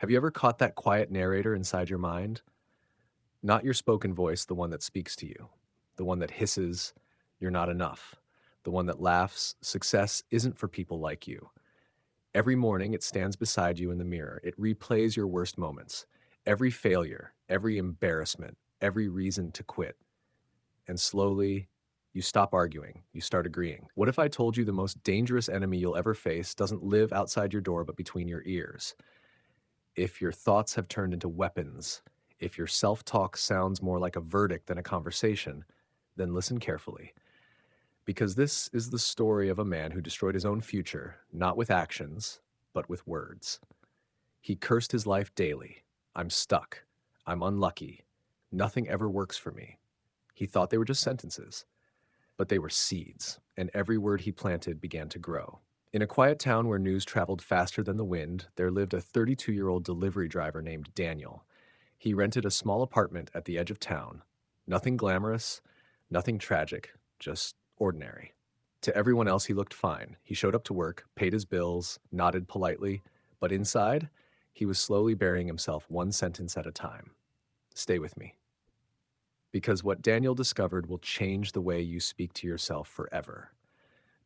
Have you ever caught that quiet narrator inside your mind? Not your spoken voice, the one that speaks to you, the one that hisses, "You're not enough," the one that laughs, "Success isn't for people like you." Every morning, it stands beside you in the mirror. It replays your worst moments, every failure, every embarrassment, every reason to quit. And slowly, you stop arguing, you start agreeing. What if I told you the most dangerous enemy you'll ever face doesn't live outside your door but between your ears? If your thoughts have turned into weapons, if your self talk sounds more like a verdict than a conversation, then listen carefully. Because this is the story of a man who destroyed his own future, not with actions, but with words. He cursed his life daily. "I'm stuck. I'm unlucky. Nothing ever works for me." He thought they were just sentences, but they were seeds, and every word he planted began to grow. In a quiet town where news traveled faster than the wind, there lived a 32-year-old delivery driver named Daniel. He rented a small apartment at the edge of town. Nothing glamorous, nothing tragic, just ordinary. To everyone else, he looked fine. He showed up to work, paid his bills, nodded politely, but inside, he was slowly burying himself one sentence at a time. Stay with me. Because what Daniel discovered will change the way you speak to yourself forever.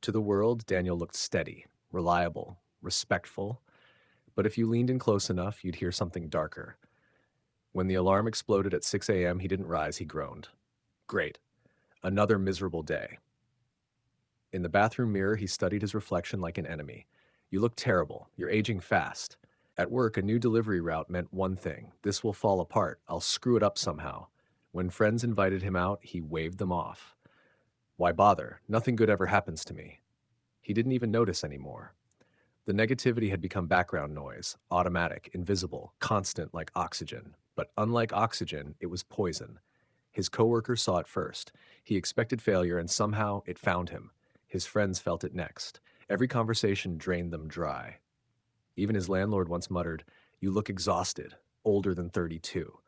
To the world, Daniel looked steady, reliable, respectful, but if you leaned in close enough, you'd hear something darker. When the alarm exploded at 6 a.m., he didn't rise, he groaned. Great. Another miserable day. In the bathroom mirror, he studied his reflection like an enemy. "You look terrible. You're aging fast." At work, a new delivery route meant one thing: "This will fall apart. I'll screw it up somehow." When friends invited him out, he waved them off. "Why bother? Nothing good ever happens to me." He didn't even notice anymore. The negativity had become background noise, automatic, invisible, constant like oxygen. But unlike oxygen, it was poison. His coworker saw it first. He expected failure, and somehow it found him. His friends felt it next. Every conversation drained them dry. Even his landlord once muttered, "You look exhausted, older than 32."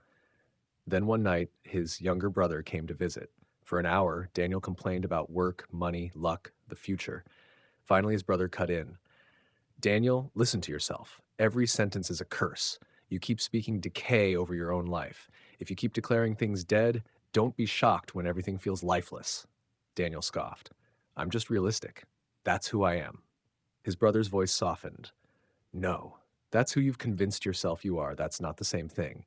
Then one night, his younger brother came to visit. For an hour, Daniel complained about work, money, luck, the future. Finally, his brother cut in. "Daniel, listen to yourself. Every sentence is a curse. You keep speaking decay over your own life. If you keep declaring things dead, don't be shocked when everything feels lifeless." Daniel scoffed. "I'm just realistic. That's who I am." His brother's voice softened. "No, that's who you've convinced yourself you are. That's not the same thing."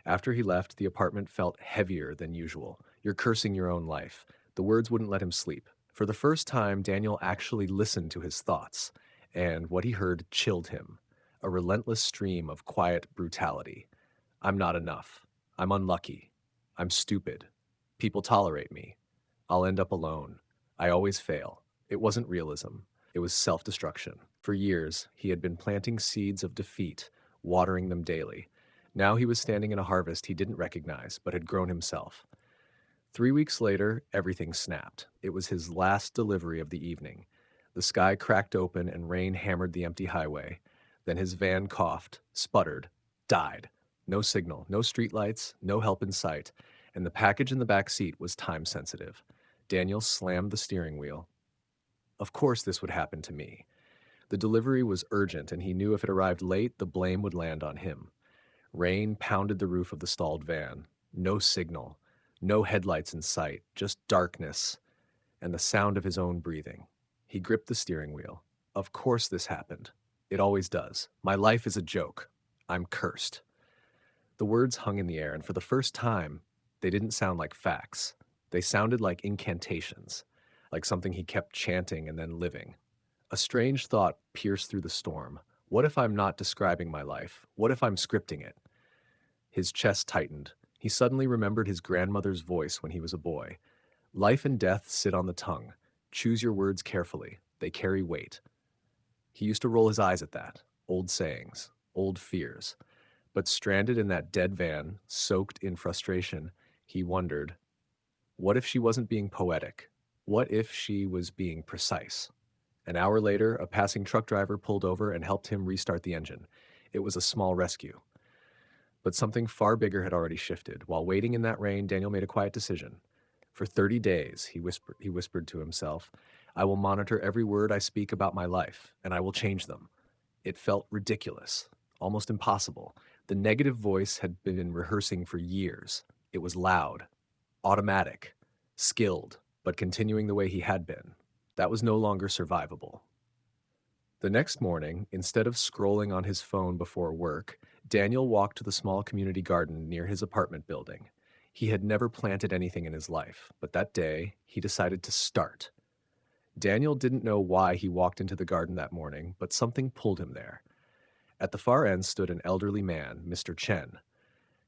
After he left, the apartment felt heavier than usual. "You're cursing your own life." The words wouldn't let him sleep. For the first time, Daniel actually listened to his thoughts, and what he heard chilled him. A relentless stream of quiet brutality. "I'm not enough. I'm unlucky. I'm stupid. People tolerate me. I'll end up alone. I always fail." It wasn't realism. It was self-destruction. For years, he had been planting seeds of defeat, watering them daily. Now he was standing in a harvest he didn't recognize, but had grown himself. 3 weeks later, everything snapped. It was his last delivery of the evening. The sky cracked open and rain hammered the empty highway. Then his van coughed, sputtered, died. No signal, no streetlights, no help in sight, and the package in the back seat was time sensitive. Daniel slammed the steering wheel. Of course this would happen to me. The delivery was urgent, and he knew if it arrived late, the blame would land on him. Rain pounded the roof of the stalled van. No signal, no headlights in sight, just darkness and the sound of his own breathing. He gripped the steering wheel. Of course this happened. It always does. My life is a joke. I'm cursed. The words hung in the air, and for the first time, they didn't sound like facts. They sounded like incantations, like something he kept chanting and then living. A strange thought pierced through the storm. What if I'm not describing my life? What if I'm scripting it? His chest tightened. He suddenly remembered his grandmother's voice when he was a boy. "Life and death sit on the tongue. Choose your words carefully. They carry weight." He used to roll his eyes at that. Old sayings, old fears. But stranded in that dead van, soaked in frustration, he wondered, what if she wasn't being poetic? What if she was being precise? An hour later, a passing truck driver pulled over and helped him restart the engine. It was a small rescue. But something far bigger had already shifted. While waiting in that rain, Daniel made a quiet decision. For 30 days, he whispered to himself, "I will monitor every word I speak about my life, and I will change them." It felt ridiculous, almost impossible. The negative voice had been rehearsing for years. It was loud, automatic, skilled, but continuing the way he had been. That was no longer survivable. The next morning, instead of scrolling on his phone before work, Daniel walked to the small community garden near his apartment building. He had never planted anything in his life, but that day, he decided to start. Daniel didn't know why he walked into the garden that morning, but something pulled him there. At the far end stood an elderly man, Mr. Chen,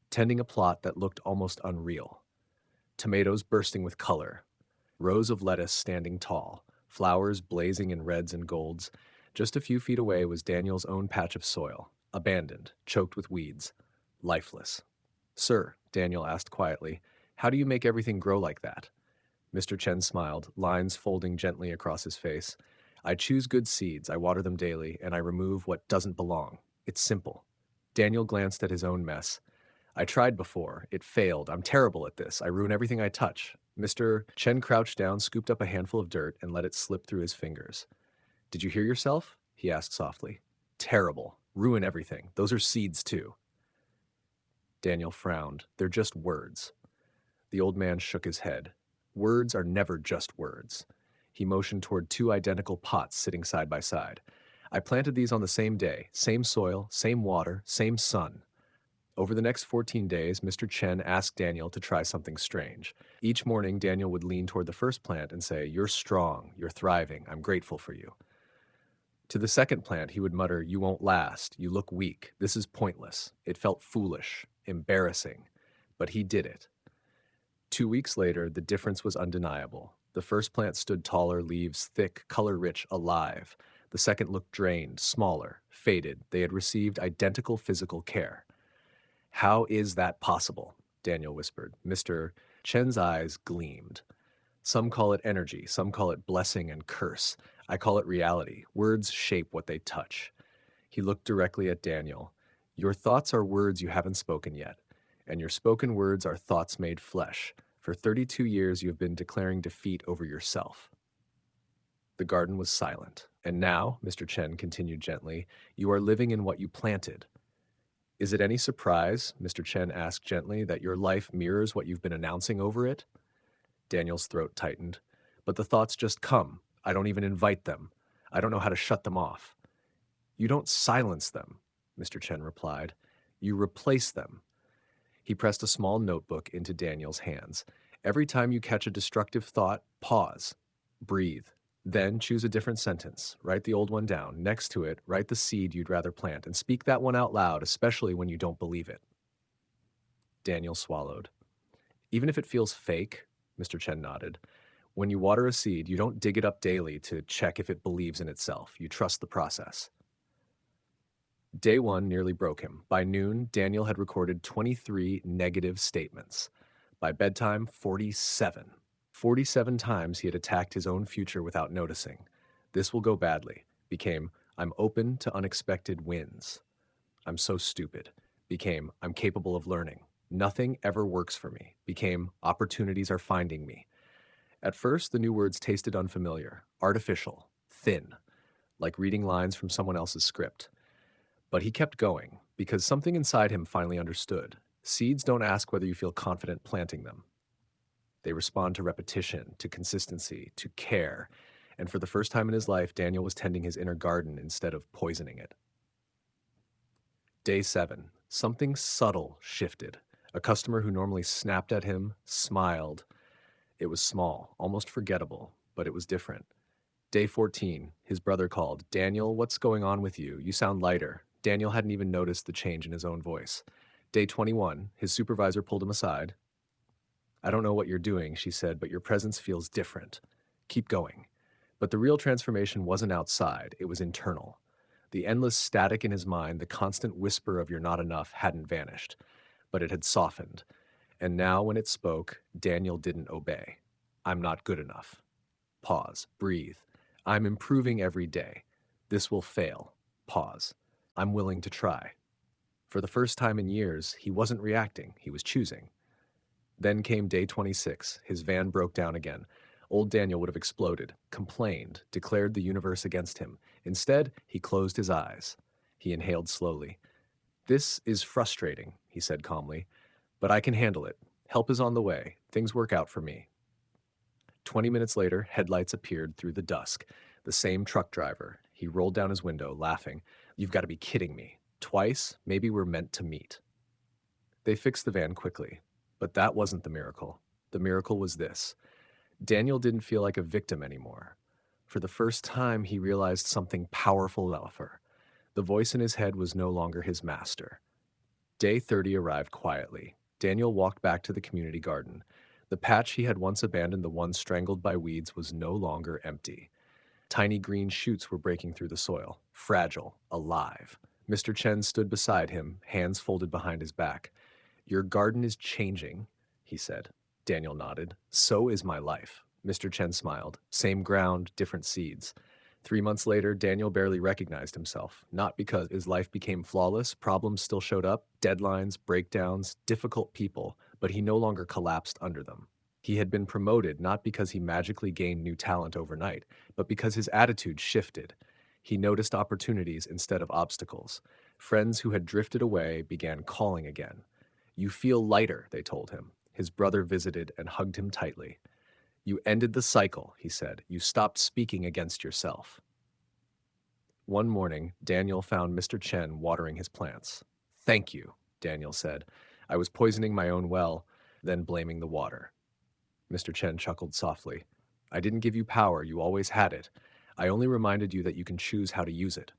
tending a plot that looked almost unreal. Tomatoes bursting with color, rows of lettuce standing tall, flowers blazing in reds and golds. Just a few feet away was Daniel's own patch of soil, abandoned, choked with weeds, lifeless. "Sir," Daniel asked quietly, "how do you make everything grow like that?" Mr. Chen smiled, lines folding gently across his face. "I choose good seeds, I water them daily, and I remove what doesn't belong. It's simple." Daniel glanced at his own mess. "I tried before. It failed. I'm terrible at this. I ruin everything I touch." Mr. Chen crouched down, scooped up a handful of dirt, and let it slip through his fingers. "Did you hear yourself?" he asked softly. "Terrible. Ruin everything. Those are seeds, too." Daniel frowned. "They're just words." The old man shook his head. "Words are never just words." He motioned toward two identical pots sitting side by side. "I planted these on the same day, same soil, same water, same sun." Over the next 14 days, Mr. Chen asked Daniel to try something strange. Each morning, Daniel would lean toward the first plant and say, "You're strong, you're thriving, I'm grateful for you." To the second plant, he would mutter, "You won't last, you look weak, this is pointless." It felt foolish, embarrassing, but he did it. 2 weeks later, the difference was undeniable. The first plant stood taller, leaves thick, color-rich, alive. The second looked drained, smaller, faded. They had received identical physical care. "How is that possible?" Daniel whispered. Mr. Chen's eyes gleamed. "Some call it energy, some call it blessing and curse. I call it reality. Words shape what they touch." He looked directly at Daniel. "Your thoughts are words you haven't spoken yet, and your spoken words are thoughts made flesh. For 32 years you have been declaring defeat over yourself." The garden was silent. "And now," Mr. Chen continued gently, "you are living in what you planted." "Is it any surprise," Mr. Chen asked gently, "that your life mirrors what you've been announcing over it?" Daniel's throat tightened. "But the thoughts just come. I don't even invite them. I don't know how to shut them off." "You don't silence them," Mr. Chen replied. "You replace them." He pressed a small notebook into Daniel's hands. "Every time you catch a destructive thought, pause, breathe. Then choose a different sentence. Write the old one down. Next to it, write the seed you'd rather plant, and speak that one out loud, especially when you don't believe it." Daniel swallowed. "Even if it feels fake," Mr. Chen nodded. "When you water a seed, you don't dig it up daily to check if it believes in itself. You trust the process." Day one nearly broke him. By noon, Daniel had recorded 23 negative statements. By bedtime, 47. 47 times he had attacked his own future without noticing. "This will go badly" became, "I'm open to unexpected wins." "I'm so stupid" became, "I'm capable of learning." "Nothing ever works for me" became, "Opportunities are finding me." At first, the new words tasted unfamiliar, artificial, thin, like reading lines from someone else's script. But he kept going, because something inside him finally understood. Seeds don't ask whether you feel confident planting them. They respond to repetition, to consistency, to care. And for the first time in his life, Daniel was tending his inner garden instead of poisoning it. Day 7. Something subtle shifted. A customer who normally snapped at him smiled. It was small, almost forgettable, but it was different. Day 14. His brother called. "Daniel, what's going on with you? You sound lighter." Daniel hadn't even noticed the change in his own voice. Day 21. His supervisor pulled him aside. "I don't know what you're doing," she said, "but your presence feels different. Keep going." But the real transformation wasn't outside, it was internal. The endless static in his mind, the constant whisper of "you're not enough," hadn't vanished, but it had softened. And now when it spoke, Daniel didn't obey. "I'm not good enough." Pause. Breathe. "I'm improving every day." "This will fail." Pause. "I'm willing to try." For the first time in years, he wasn't reacting, he was choosing. Then came day 26. His van broke down again. Old Daniel would have exploded, complained, declared the universe against him. Instead, he closed his eyes. He inhaled slowly. This is frustrating, he said calmly, but I can handle it. Help is on the way. Things work out for me. 20 minutes later, headlights appeared through the dusk. The same truck driver. He rolled down his window, laughing. You've got to be kidding me. Twice? Maybe we're meant to meet. They fixed the van quickly. But that wasn't the miracle. The miracle was this. Daniel didn't feel like a victim anymore. For the first time, he realized something powerful about her. The voice in his head was no longer his master. Day 30 arrived quietly. Daniel walked back to the community garden. The patch he had once abandoned, the one strangled by weeds, was no longer empty. Tiny green shoots were breaking through the soil, fragile, alive. Mr. Chen stood beside him, hands folded behind his back. Your garden is changing, he said. Daniel nodded. So is my life. Mr. Chen smiled. Same ground, different seeds. 3 months later, Daniel barely recognized himself. Not because his life became flawless, problems still showed up, deadlines, breakdowns, difficult people, but he no longer collapsed under them. He had been promoted not because he magically gained new talent overnight, but because his attitude shifted. He noticed opportunities instead of obstacles. Friends who had drifted away began calling again. You feel lighter, they told him. His brother visited and hugged him tightly. You ended the cycle, he said. You stopped speaking against yourself. One morning, Daniel found Mr. Chen watering his plants. Thank you, Daniel said. I was poisoning my own well, then blaming the water. Mr. Chen chuckled softly. I didn't give you power, you always had it. I only reminded you that you can choose how to use it.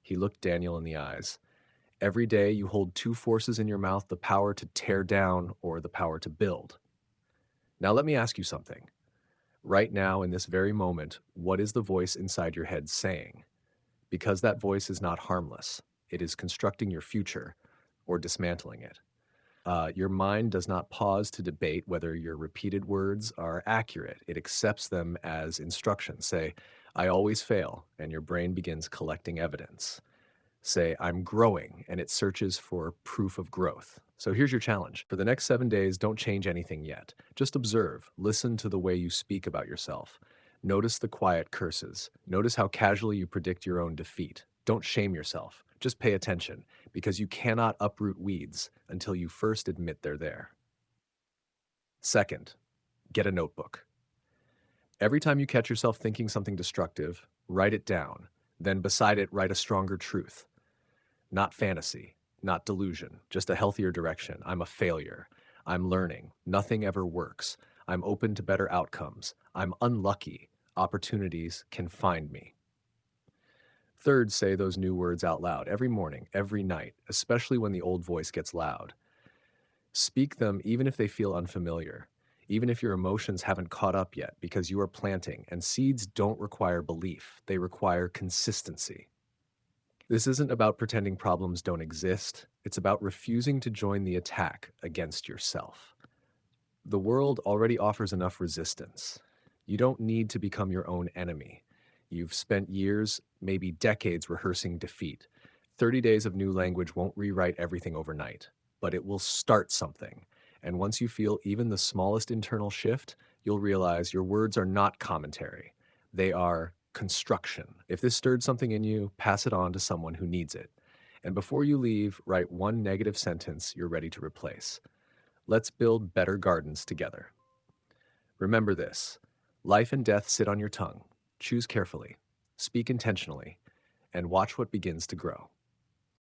He looked Daniel in the eyes. Every day you hold two forces in your mouth, the power to tear down or the power to build. Now let me ask you something. Right now, in this very moment, what is the voice inside your head saying? Because that voice is not harmless. It is constructing your future or dismantling it. Your mind does not pause to debate whether your repeated words are accurate. It accepts them as instructions. Say, I always fail, and your brain begins collecting evidence. Say, I'm growing, and it searches for proof of growth. So here's your challenge. For the next 7 days, don't change anything yet. Just observe. Listen to the way you speak about yourself. Notice the quiet curses. Notice how casually you predict your own defeat. Don't shame yourself. Just pay attention, because you cannot uproot weeds until you first admit they're there. Second, get a notebook. Every time you catch yourself thinking something destructive, write it down. Then beside it, write a stronger truth. Not fantasy, not delusion, just a healthier direction. I'm a failure. I'm learning. Nothing ever works. I'm open to better outcomes. I'm unlucky. Opportunities can find me. Third, say those new words out loud every morning, every night, especially when the old voice gets loud. Speak them even if they feel unfamiliar, even if your emotions haven't caught up yet, because you are planting, and seeds don't require belief, they require consistency. This isn't about pretending problems don't exist. It's about refusing to join the attack against yourself. The world already offers enough resistance. You don't need to become your own enemy. You've spent years, maybe decades, rehearsing defeat. 30 days of new language won't rewrite everything overnight, but it will start something. And once you feel even the smallest internal shift, you'll realize your words are not commentary. They are construction. If this stirred something in you, pass it on to someone who needs it. And before you leave, write one negative sentence you're ready to replace. Let's build better gardens together. Remember this: life and death sit on your tongue. Choose carefully, speak intentionally, and watch what begins to grow.